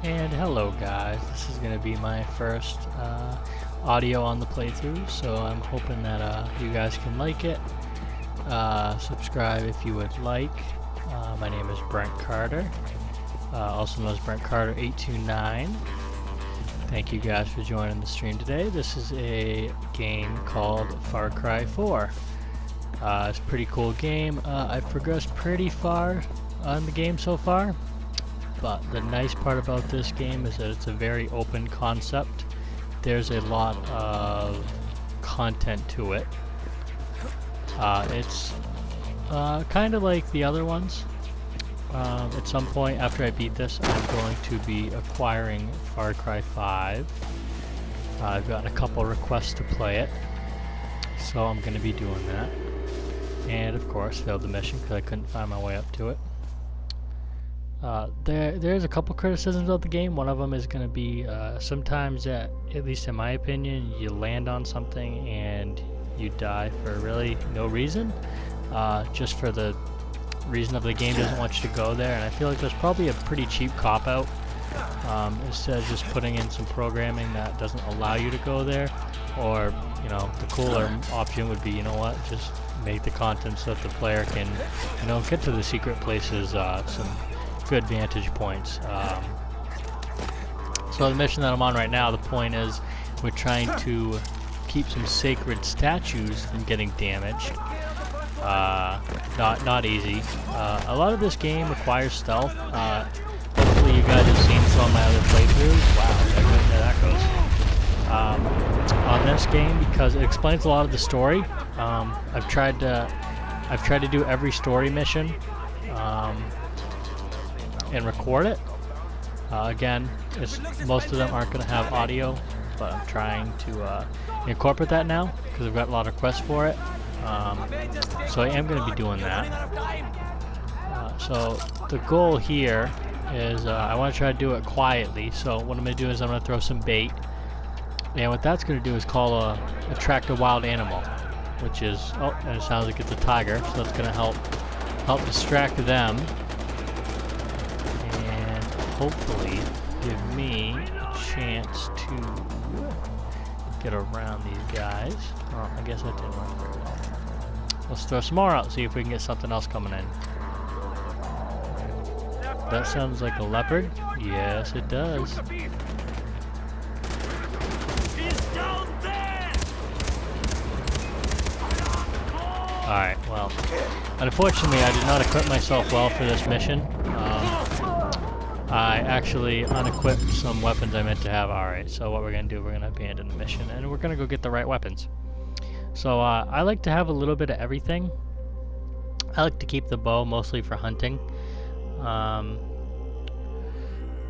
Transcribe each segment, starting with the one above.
And hello guys, this is going to be my first audio on the playthrough, so I'm hoping that you guys can like it. Subscribe if you would like. My name is Brent Carter, also known as Brent Carter 829. Thank you guys for joining the stream today. This is a game called Far Cry 4. It's a pretty cool game. I've progressed pretty far on the game so far. But the nice part about this game is that it's a very open concept. There's a lot of content to it. It's kind of like the other ones. At some point after I beat this, I'm going to be acquiring Far Cry 5. I've gotten a couple requests to play it, so I'm going to be doing that. And of course, failed the mission because I couldn't find my way up to it. There's a couple criticisms of the game. One of them is going to be sometimes, at least in my opinion, you land on something and you die for really no reason. Just for the reason of the game doesn't want you to go there, and I feel like there's probably a pretty cheap cop-out. Instead of just putting in some programming that doesn't allow you to go there, or, you know, the cooler option would be, you know what, just make the content so that the player can, you know, get to the secret places, some good vantage points. So the mission that I'm on right now, the point is we're trying to keep some sacred statues from getting damaged. Not easy. A lot of this game requires stealth. Hopefully you guys have seen some of my other playthroughs. Wow, there that goes. On this game, because it explains a lot of the story. I've tried to do every story mission. And record it. Again, most of them aren't going to have audio, but I'm trying to incorporate that now because I've got a lot of requests for it. So I am going to be doing that. So the goal here is I want to try to do it quietly. So what I'm going to do is I'm going to throw some bait, and what that's going to do is attract a wild animal, which is, oh, and it sounds like it's a tiger, so that's going to help distract them. Hopefully give me a chance to get around these guys. Oh, I guess that didn't work very well. Let's throw some more out, see if we can get something else coming in. That sounds like a leopard. Yes, it does. Alright, well, unfortunately I did not equip myself well for this mission. I actually unequipped some weapons I meant to have. Alright, so what we're going to do, we're going to abandon the mission, and we're going to go get the right weapons. So I like to have a little bit of everything. I like to keep the bow mostly for hunting.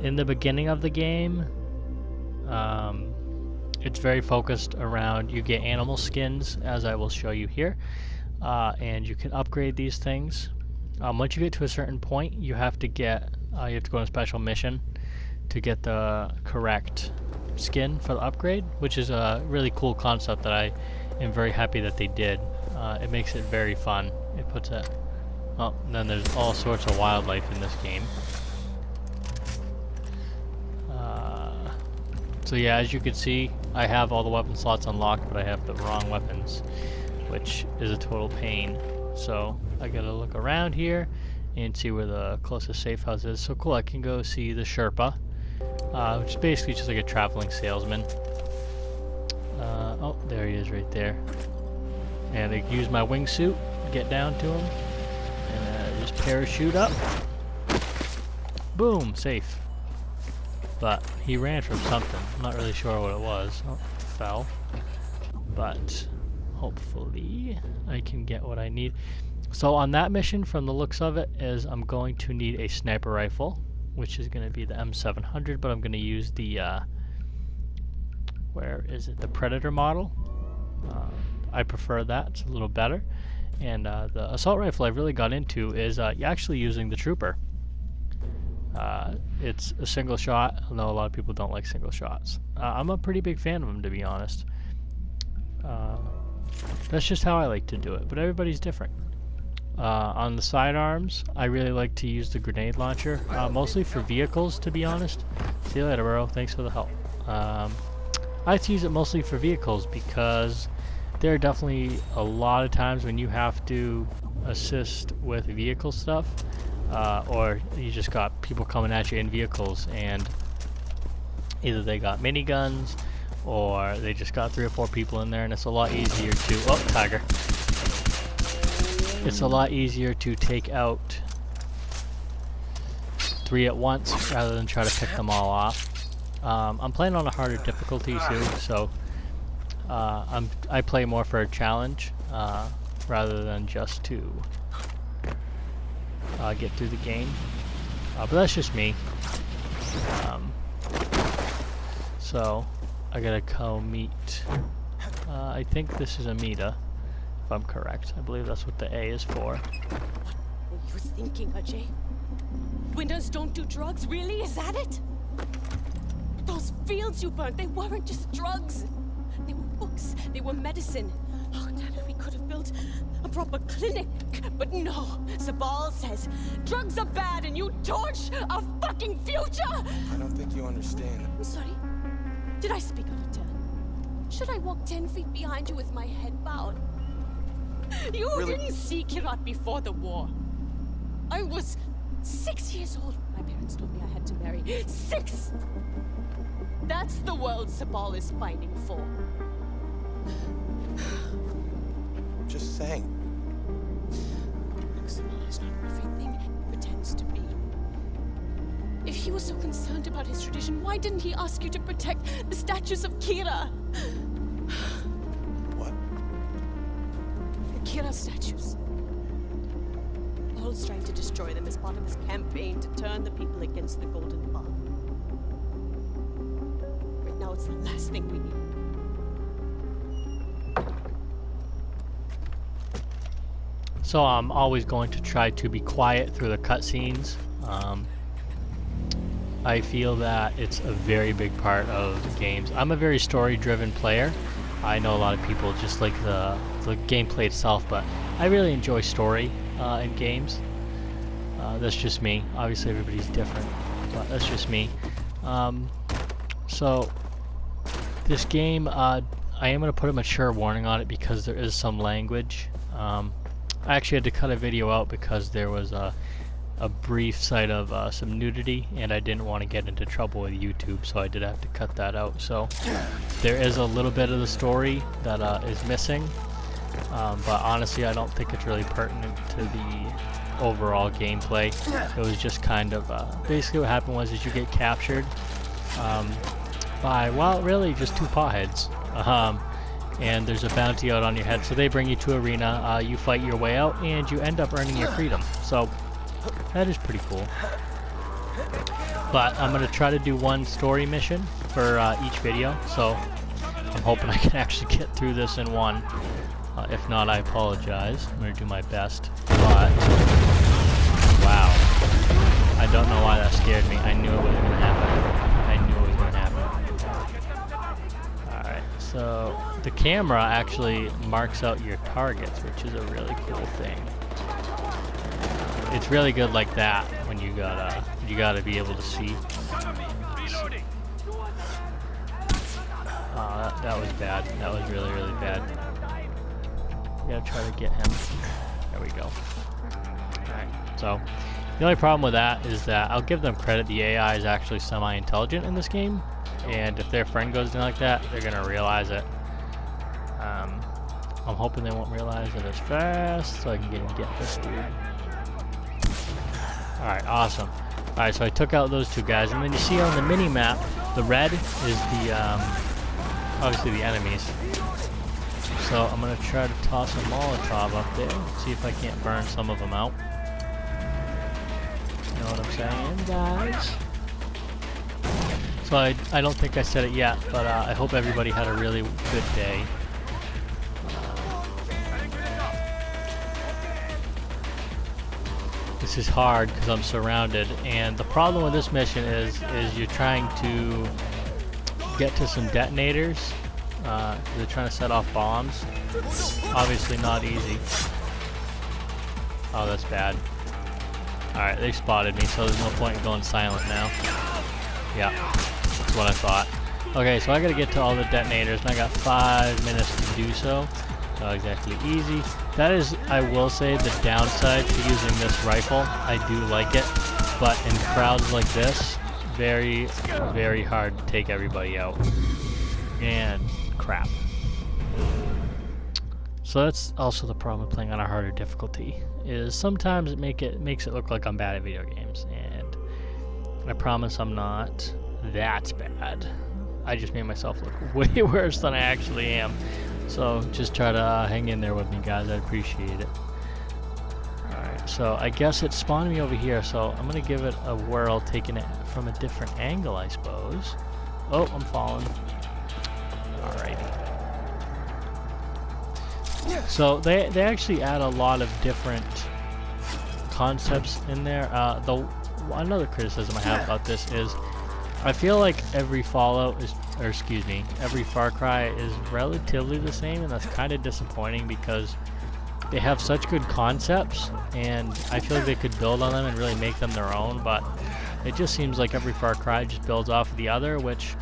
In the beginning of the game, it's very focused around, you get animal skins, as I will show you here, and you can upgrade these things. Once you get to a certain point, you have to go on a special mission to get the correct skin for the upgrade, which is a really cool concept that I am very happy that they did. It makes it very fun. It puts it. Oh, and then there's all sorts of wildlife in this game. So yeah, as you can see, I have all the weapon slots unlocked, but I have the wrong weapons, which is a total pain. So I gotta look around here and see where the closest safe house is. So cool, I can go see the Sherpa, which is basically just like a traveling salesman. Oh, there he is right there. And I use my wingsuit to get down to him, and just parachute up. Boom, safe. But he ran from something. I'm not really sure what it was. Oh, fell. But hopefully I can get what I need. So on that mission, from the looks of it, is I'm going to need a sniper rifle, which is going to be the M700, but I'm going to use the, where is it, the Predator model. I prefer that, it's a little better. And the assault rifle I've really got into is actually using the Trooper. It's a single shot, although a lot of people don't like single shots. I'm a pretty big fan of them, to be honest. That's just how I like to do it, but everybody's different. On the sidearms, I really like to use the grenade launcher, mostly for vehicles, to be honest. See you later, bro. Thanks for the help. I like to use it mostly for vehicles because there are definitely a lot of times when you have to assist with vehicle stuff, or you just got people coming at you in vehicles, and either they got miniguns or they just got 3 or 4 people in there, and it's a lot easier to... Oh, tiger. It's a lot easier to take out 3 at once rather than try to pick them all off. I'm playing on a harder difficulty too, so I play more for a challenge rather than just to get through the game. But that's just me. So I gotta go meet. I think this is Amita. If I'm correct. I believe that's what the A is for. What were you thinking, Ajay? Winners don't do drugs, really? Is that it? Those fields you burnt, they weren't just drugs. They were books, they were medicine. Oh, damn it, we could have built a proper clinic. But no, Sabal says drugs are bad and you torch our fucking future! I don't think you understand. I'm sorry. Did I speak out of turn? Should I walk 10 feet behind you with my head bowed? You Really? didn't see Kirat before the war. I was 6 years old when my parents told me I had to marry. 6! That's the world Sabal is fighting for. I'm just saying. Look, Sabal is not everything he pretends to be. If he was so concerned about his tradition, why didn't he ask you to protect the statues of Kira? What? Kira statues. Paul's trying to destroy them as part of his campaign to turn the people against the Golden Path. Right now, it's the last thing we need. So I'm always going to try to be quiet through the cutscenes. I feel that it's a very big part of the games. I'm a very story-driven player. I know a lot of people just like the gameplay itself, but I really enjoy story in games. That's just me. Obviously everybody's different, but that's just me. So this game, I am going to put a mature warning on it because there is some language. I actually had to cut a video out because there was a brief sight of some nudity, and I didn't want to get into trouble with YouTube, so I did have to cut that out. So there is a little bit of the story that is missing, but honestly I don't think it's really pertinent to the overall gameplay. It was just kind of basically what happened was is you get captured by, well, really just 2 potheads, and there's a bounty out on your head, so they bring you to arena, you fight your way out, and you end up earning your freedom. So that is pretty cool. But I'm going to try to do 1 story mission for each video, so I'm hoping I can actually get through this in 1. If not, I apologize. I'm going to do my best. But, wow. I don't know why that scared me. I knew it wasn't going to happen. I knew it was going to happen. Alright, so the camera actually marks out your targets, which is a really cool thing. It's really good like that when you gotta be able to see. That was bad. That was really, really bad. We gotta try to get him. There we go. Alright, so the only problem with that is that I'll give them credit, the AI is actually semi-intelligent in this game, and if their friend goes down like that, they're gonna realize it. I'm hoping they won't realize it as fast, so I can get this dude. Alright, awesome. Alright, so I took out those 2 guys, and then you see on the mini-map, the red is the, obviously the enemies. So I'm going to try to toss a Molotov up there, see if I can't burn some of them out. You know what I'm saying, guys? So I don't think I said it yet, but I hope everybody had a really good day. This is hard because I'm surrounded, and the problem with this mission is you're trying to get to some detonators. They're trying to set off bombs. Obviously not easy. Oh, that's bad. Alright, they spotted me, so there's no point in going silent now. Yeah, that's what I thought. Okay, so I gotta get to all the detonators, and I got 5 minutes to do so. Not exactly easy. That is, I will say, the downside to using this rifle. I do like it, but in crowds like this, very, very hard to take everybody out. And crap. So that's also the problem with playing on a harder difficulty, is sometimes it makes it look like I'm bad at video games, and I promise I'm not that bad. I just made myself look way worse than I actually am. So just try to hang in there with me, guys. I appreciate it. Alright, so I guess it spawned me over here, so I'm going to give it a whirl, taking it from a different angle, I suppose. Oh, I'm falling. Alrighty. So they actually add a lot of different concepts in there. Another criticism I have about this is I feel like every Fallout is, or excuse me, every Far Cry is relatively the same, and that's kind of disappointing because they have such good concepts, and I feel like they could build on them and really make them their own, but it just seems like every Far Cry just builds off of the other, which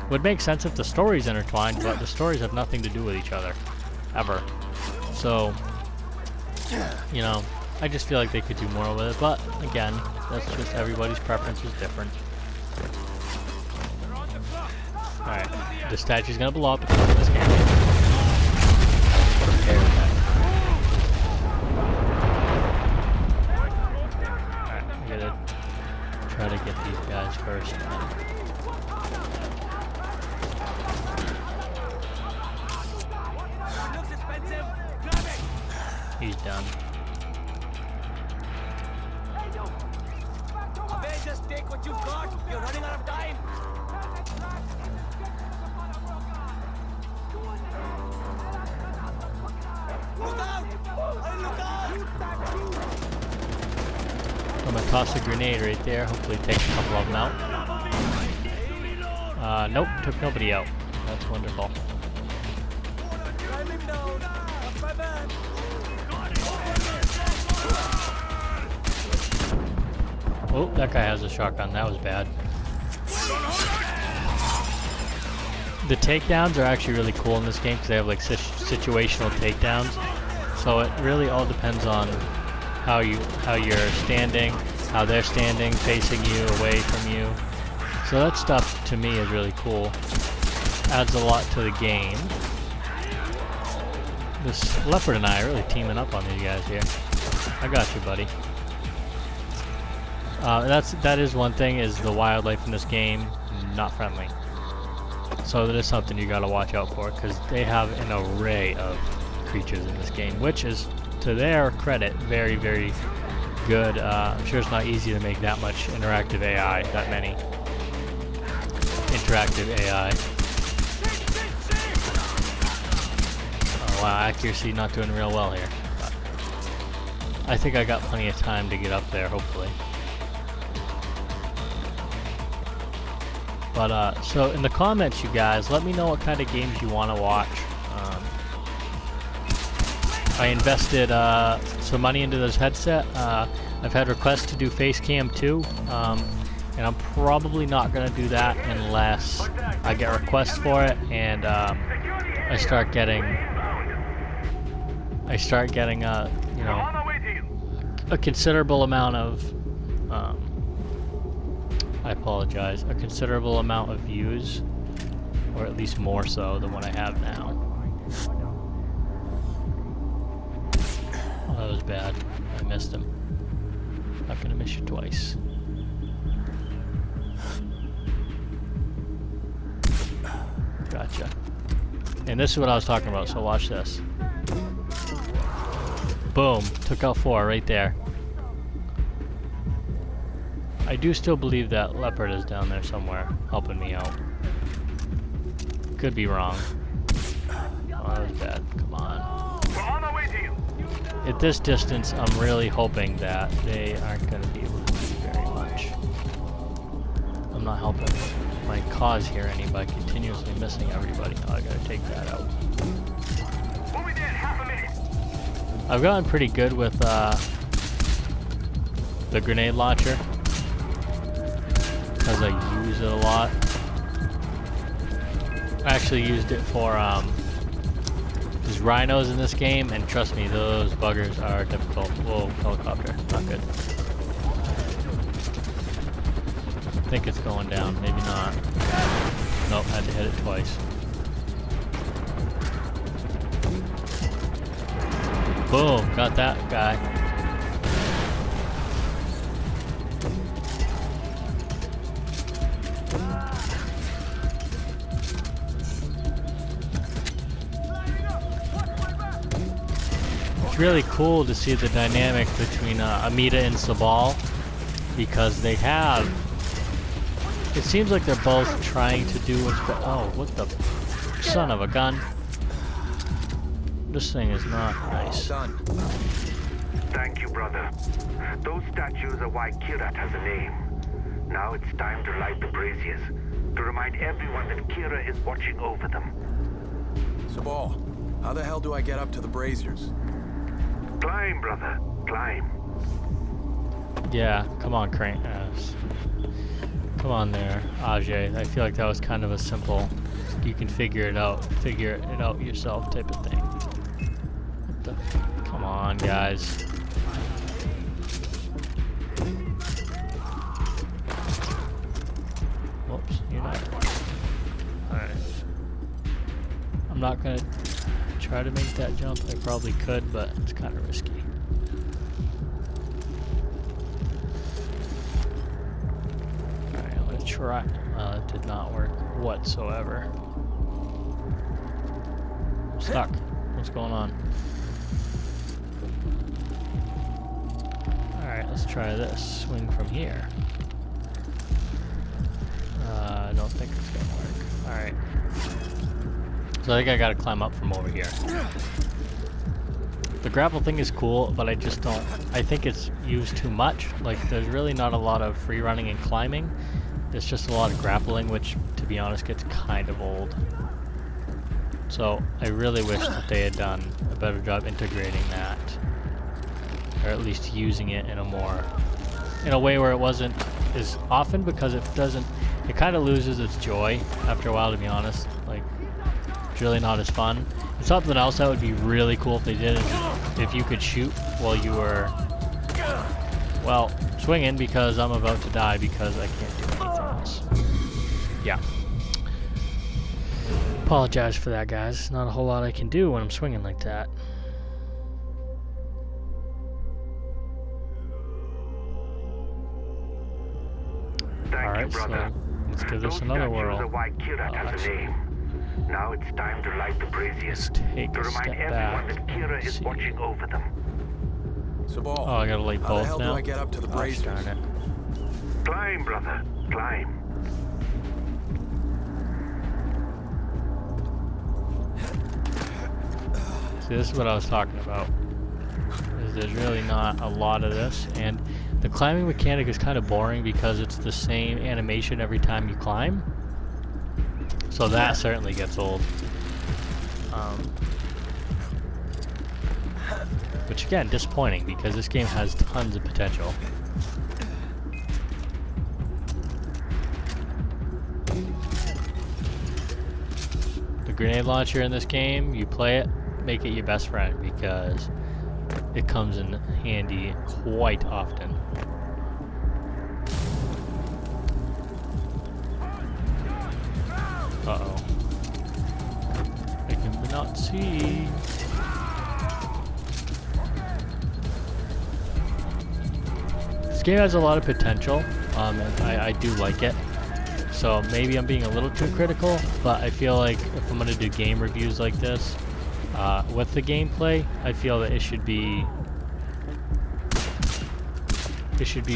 would make sense if the story's intertwined, but the stories have nothing to do with each other, ever. So, you know, I just feel like they could do more with it, but again, that's just everybody's preference is different. Alright, the statue's gonna blow up if you look at this game. Prepare that. Alright, I gotta try to get these guys first. He's done. Just take what you've got. You're running out of time. Look out! Look out! I'm gonna toss a grenade right there. Hopefully take a couple of them out. Nope, took nobody out. That's wonderful. Climb him down. That's my man. Oh, that guy has a shotgun. That was bad. The takedowns are actually really cool in this game because they have like situational takedowns. So it really all depends on how you're standing, how they're standing, facing you, away from you. So that stuff to me is really cool. Adds a lot to the game. This Leopard and I are really teaming up on these guys here. I got you, buddy. That is one thing, is the wildlife in this game not friendly. So that is something you gotta watch out for, because they have an array of creatures in this game, which is, to their credit, very, very good. I'm sure it's not easy to make that much interactive AI, that many interactive AI. Oh wow, accuracy not doing real well here. But I think I got plenty of time to get up there, hopefully. But, so in the comments, you guys, let me know what kind of games you want to watch. I invested some money into this headset. I've had requests to do Facecam 2, and I'm probably not going to do that unless I get requests for it and I start getting you know, a considerable amount of I apologize, a considerable amount of views, or at least more so than what I have now. Oh, that was bad. I missed him. Not gonna miss you twice. Gotcha. And this is what I was talking about, so watch this. Boom. Took out 4 right there. I do still believe that Leopard is down there somewhere, helping me out. Could be wrong. Oh, that was bad. Come on. At this distance, I'm really hoping that they aren't going to be able to do very much. I'm not helping my cause here any by continuously missing everybody. Oh, I gotta take that out. I've gotten pretty good with the grenade launcher, because I use it a lot. I actually used it for there's rhinos in this game, and trust me, those buggers are difficult. Whoa, helicopter, not good. I think it's going down, maybe not. Nope, had to hit it twice. Boom, got that guy. It's really cool to see the dynamic between Amita and Sabal, because they have, it seems like they're both trying to do what's oh, what the son of a gun. This thing is not nice. Done. Thank you, brother. Those statues are why Kyrat has a name. Now it's time to light the braziers, to remind everyone that Kira is watching over them. Sabal, how the hell do I get up to the braziers? Climb, brother. Climb. Yeah, come on, Crane. Come on there, Ajay. I feel like that was kind of a simple, you can figure it out yourself type of thing. What the? Come on, guys. Whoops, you're not. Alright. I'm not gonna try to make that jump. I probably could, but it's kind of risky. Alright, I'm gonna try. It did not work whatsoever. I'm stuck. What's going on? Alright, let's try this. Swing from here. I don't think it's gonna work. Alright. So I think I gotta climb up from over here. The grapple thing is cool, but I just don't, I think it's used too much. Like, there's really not a lot of free running and climbing. There's just a lot of grappling, which, to be honest, gets kind of old. So I really wish that they had done a better job integrating that, or at least using it in a way where it wasn't as often, because it kind of loses its joy after a while, to be honest. Like, it's really not as fun. And something else that would be really cool if they did is if you could shoot while you were, well, swinging, because I'm about to die because I can't do anything else. Yeah. Apologize for that, guys. Not a whole lot I can do when I'm swinging like that. Alright, so let's give this another whirl. Now it's time to light the braziers, Let's take to a remind step everyone back that Kira and is see. watching over them. Sabal, Oh, I gotta light how the both hell now? do I get up to the Gosh braziers? darn it. Climb, brother. Climb. See, this is what I was talking about. Is there's really not a lot of this, and the climbing mechanic is kind of boring because it's the same animation every time you climb. So that certainly gets old. Which again, disappointing because this game has tons of potential. The grenade launcher in this game, you play it, make it your best friend because it comes in handy quite often. Uh-oh. I can not see. This game has a lot of potential, and I do like it. So maybe I'm being a little too critical, but I feel like if I'm going to do game reviews like this, with the gameplay, I feel that it should be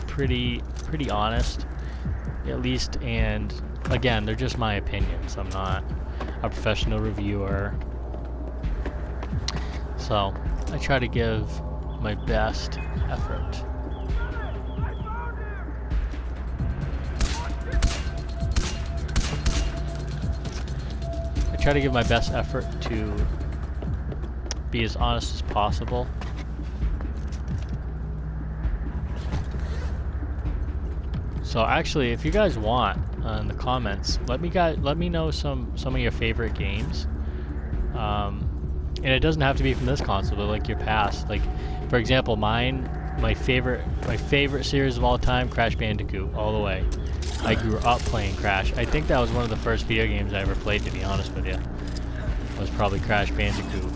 pretty honest, at least. And again, they're just my opinions. I'm not a professional reviewer, so I try to give my best effort. I try to give my best effort to be as honest as possible. So actually, if you guys want, in the comments, let me know some of your favorite games. And it doesn't have to be from this console, but like your past. Like, for example, my favorite series of all time, Crash Bandicoot, all the way. I grew up playing Crash. I think that was one of the first video games I ever played, to be honest with you. It was probably Crash Bandicoot.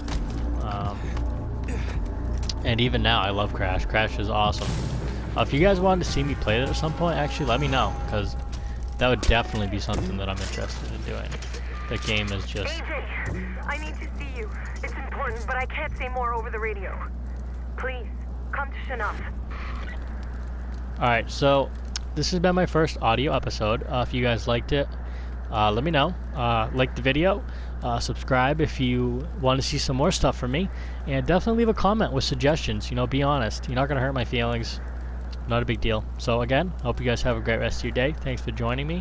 And even now, I love Crash. Crash is awesome. If you guys wanted to see me play it at some point, actually, let me know, because that would definitely be something that I'm interested in doing. The game is just... AJ, I need to see you. It's important, but I can't say more over the radio. Please, come to Shanaf. Alright, so this has been my first audio episode. If you guys liked it, let me know. Like the video, subscribe if you want to see some more stuff from me, and definitely leave a comment with suggestions. You know, be honest. You're not going to hurt my feelings. Not a big deal. So again, hope you guys have a great rest of your day. Thanks for joining me.